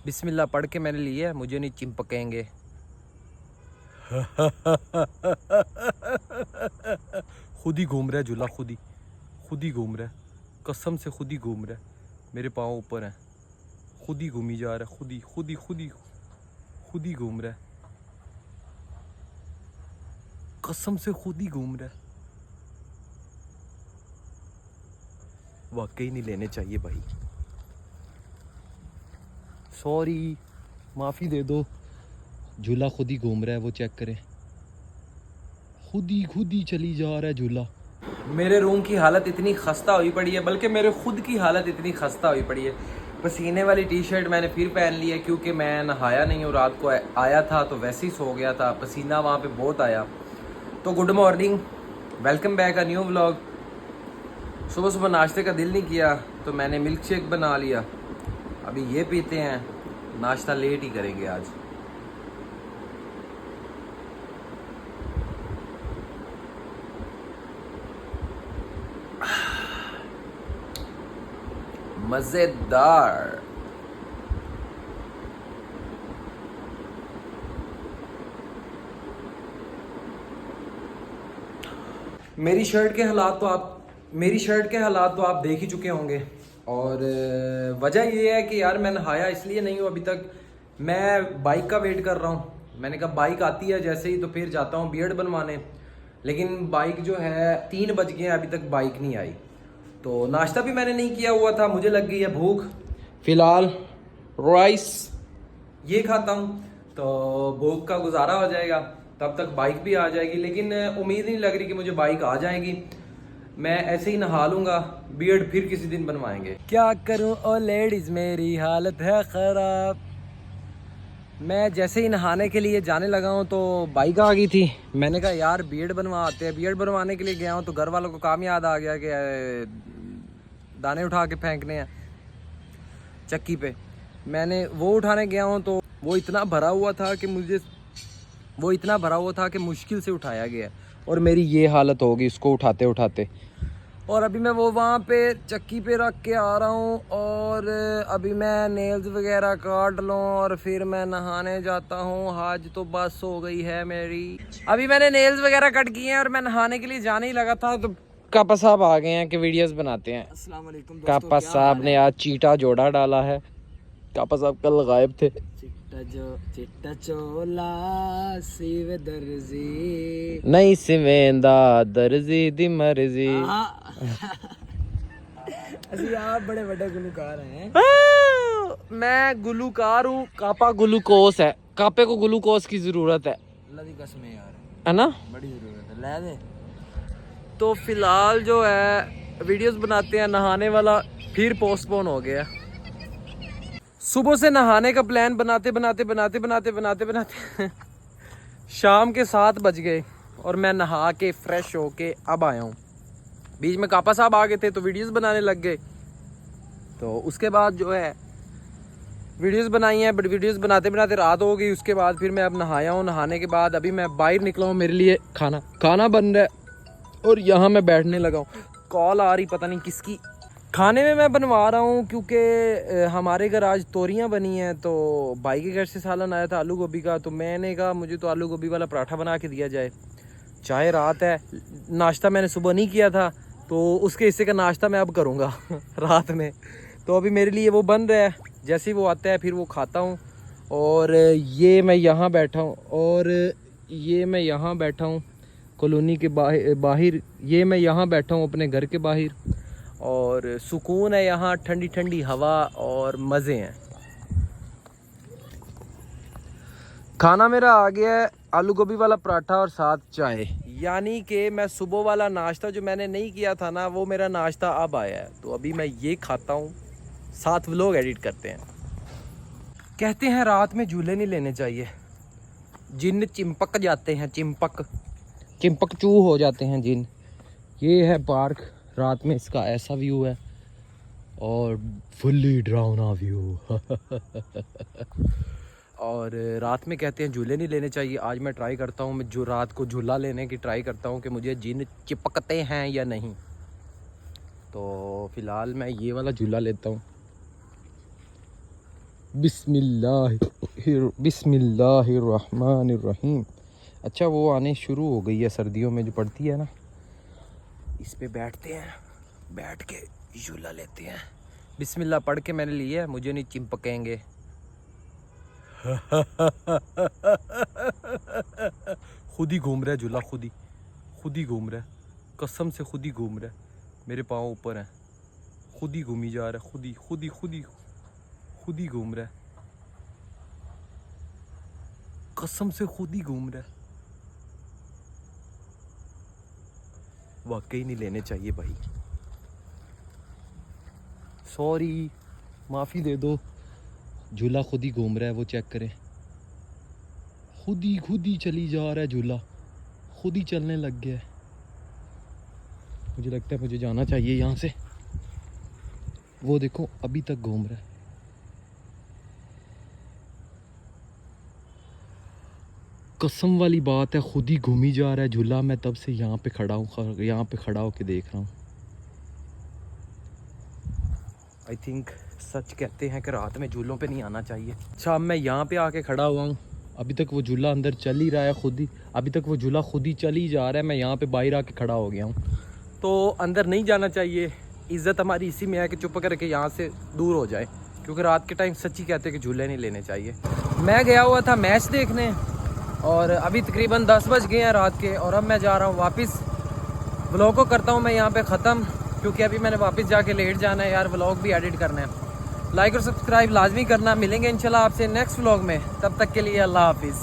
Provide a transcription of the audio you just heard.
बिस्मिल्लाह पढ़ के मैंने लिए है, मुझे नहीं चिपकेंगे। खुद ही घूम रहा है झूला, खुद ही घूम रहा है, कसम से खुद ही घूम रहा है। मेरे पाँव ऊपर हैं, खुद ही घूमी जा रहा है, खुद ही घूम रहा है, कसम से खुद ही घूम रहा है। वाकई नहीं लेने चाहिए भाई, सॉरी, माफ़ी दे दो। झूला खुद ही घूम रहा है, वो चेक करें, खुद ही चली जा रहा है झूला। मेरे रूम की हालत इतनी खस्ता हुई पड़ी है, बल्कि मेरे खुद की हालत इतनी खस्ता हुई पड़ी है। पसीने वाली टी शर्ट मैंने फिर पहन ली है, क्योंकि मैं नहाया नहीं हूँ, रात को आया था तो वैसे ही सो गया था, पसीना वहाँ पे बहुत आया। तो good morning, welcome back a new vlog. सुबह सुबह नाश्ते का दिल नहीं किया तो मैंने मिल्क शेक बना लिया, अभी ये पीते हैं, नाश्ता लेट ही करेंगे आज। मजेदार। मेरी शर्ट के हालात तो आप देख ही चुके होंगे। और वजह ये है कि यार मैं नहाया इसलिए नहीं हूँ अभी तक, मैं बाइक का वेट कर रहा हूँ। मैंने कहा बाइक आती है जैसे ही तो फिर जाता हूँ बियर्ड बनवाने, लेकिन बाइक जो है 3 बज गए हैं, अभी तक बाइक नहीं आई। तो नाश्ता भी मैंने नहीं किया हुआ था, मुझे लग गई है भूख। फिलहाल राइस ये खाता हूँ तो भूख का गुजारा हो जाएगा, तब तक बाइक भी आ जाएगी। लेकिन उम्मीद नहीं लग रही कि मुझे बाइक आ जाएगी, मैं ऐसे ही नहा लूँगा, बियर्ड फिर किसी दिन बनवाएंगे। क्या करूँ ओ लेडीज़, मेरी हालत है ख़राब। मैं जैसे ही नहाने के लिए जाने लगा हूँ तो बाइक आ गई थी। मैंने कहा यार बियर्ड बनवाते हैं। बियर्ड बनवाने के लिए गया हूँ तो घर वालों को काम याद आ गया कि दाने उठा के फेंकने हैं चक्की पे। मैंने वो उठाने गया हूँ तो वो इतना भरा हुआ था कि मुश्किल से उठाया गया, और मेरी ये हालत होगी इसको उठाते उठाते। और अभी मैं वो वहाँ पे चक्की पे रख के आ रहा हूँ, और अभी मैं नेल्स वगैरह काट लूँ और फिर मैं नहाने जाता हूँ। आज तो बस हो गई है मेरी। अभी मैंने नेल्स वगैरह कट किए हैं और मैं नहाने के लिए जाने ही लगा था तो कापा साहब आ गए हैं कि वीडियोस बनाते हैं। अस्सलाम वालेकुम दोस्तों, कापा साहब ने आज चीटा जोड़ा डाला है। कापा साहब कल गायब थे। चिट्टा चोला सिवे दर्जी नहीं सिवेंदा दर्जी दी मर्जी। असली आप बड़े बड़े गुलूकार हैं। मैं गुलूकार हूँ, कापा ग्लूकोस है। कापे को ग्लूकोस की जरूरत है, अल्लाह दी कसम यार, है ना, बड़ी जरूरत है, ले दे। तो फिलहाल जो है वीडियोस बनाते हैं, नहाने वाला फिर पोस्टपोन हो गया। सुबह से नहाने का प्लान बनाते शाम के 7 बज गए और मैं नहा के फ्रेश होके अब आया हूँ। बीच में कापा साहब आ गए थे तो वीडियोस बनाने लग गए, तो उसके बाद जो है वीडियोस बनाई हैं, बट वीडियोस बनाते बनाते रात हो गई। उसके बाद फिर मैं अब नहाया हूँ। नहाने के बाद अभी मैं बाहर निकला हूँ, मेरे लिए खाना बन रहा है और यहाँ मैं बैठने लगा हूँ। कॉल आ रही पता नहीं किसकी। खाने में मैं बनवा रहा हूँ क्योंकि हमारे घर आज तोरियाँ बनी हैं, तो भाई के घर से सालन आया था आलू गोभी का, तो मैंने कहा मुझे तो आलू गोभी वाला पराठा बना के दिया जाए। चाहे रात है, नाश्ता मैंने सुबह नहीं किया था तो उसके हिस्से का नाश्ता मैं अब करूँगा रात में। तो अभी मेरे लिए वो बन रहा है, जैसे ही वो आता है फिर वो खाता हूँ। और ये मैं यहाँ बैठा हूँ कॉलोनी के बाहर, ये मैं यहाँ बैठा हूँ अपने घर के बाहर, और सुकून है यहाँ, ठंडी ठंडी हवा और मज़े हैं। खाना मेरा आ गया है, आलू गोभी वाला पराठा और साथ चाय। यानी कि मैं सुबह वाला नाश्ता जो मैंने नहीं किया था ना, वो मेरा नाश्ता अब आया है, तो अभी मैं ये खाता हूँ, साथ व्लॉग एडिट करते हैं। कहते हैं रात में झूले नहीं लेने चाहिए, जिन चिंपक जाते हैं, चिंपक चू हो जाते हैं जिन। ये है पार्क, रात में इसका ऐसा व्यू है और फुल्ली डरावना व्यू और रात में कहते हैं झूले नहीं लेने चाहिए। आज मैं ट्राई करता हूँ, मैं जो रात को झूला लेने की ट्राई करता हूँ कि मुझे जिन चिपकते हैं या नहीं। तो फिलहाल मैं ये वाला झूला लेता हूँ। बिस्मिल्लाहिर्रहमानिर्रहीम। अच्छा वो आने शुरू हो गई है, सर्दियों में जो पड़ती है ना, इस पे बैठते हैं, बैठ के झूला लेते हैं। बिस्मिल्लाह पढ़ के मैंने लिया है, मुझे नहीं चिपकेंगे। खुद ही घूम रहा है झूला, खुद ही घूम रहा है, कसम से खुद ही घूम रहा है। मेरे पाँव ऊपर हैं, खुद ही घूमी जा रहा है, खुद ही घूम रहा है, कसम से खुद ही घूम रहा है। वाकई नहीं लेने चाहिए भाई, सॉरी, माफ़ी दे दो। झूला खुद ही घूम रहा है, वो चेक करें, खुद ही चली जा रहा है झूला, खुद ही चलने लग गया है। मुझे लगता है मुझे जाना चाहिए यहाँ से। वो देखो अभी तक घूम रहा है। कसम वाली बात है, खुद ही घूमी जा रहा है झूला। मैं तब से यहाँ पे खड़ा हूँ, यहाँ पे खड़ा होके देख रहा हूँ। आई थिंक सच कहते हैं कि रात में झूलों पे नहीं आना चाहिए। अच्छा अब मैं यहाँ पे आके खड़ा हुआ हूँ, अभी तक वो झूला अंदर चल ही रहा है खुद ही, अभी तक वो झूला खुद ही चल ही जा रहा है। मैं यहाँ पे बाहर आके खड़ा हो गया हूँ, तो अंदर नहीं जाना चाहिए। इज़्ज़त हमारी इसी में है कि चुप करके यहाँ से दूर हो जाए, क्योंकि रात के टाइम सच्ची कहते हैं कि झूले नहीं लेने चाहिए। मैं गया हुआ था मैच देखने, और अभी तकरीबन 10 बज गए हैं रात के, और अब मैं जा रहा हूँ वापस। व्लॉग को करता हूँ मैं यहाँ पे ख़त्म, क्योंकि अभी मैंने वापस जाके लेट जाना है यार, व्लॉग भी एडिट करना है। लाइक और सब्सक्राइब लाजमी करना। मिलेंगे इंशाल्लाह आपसे नेक्स्ट व्लॉग में, तब तक के लिए अल्लाह हाफिज़।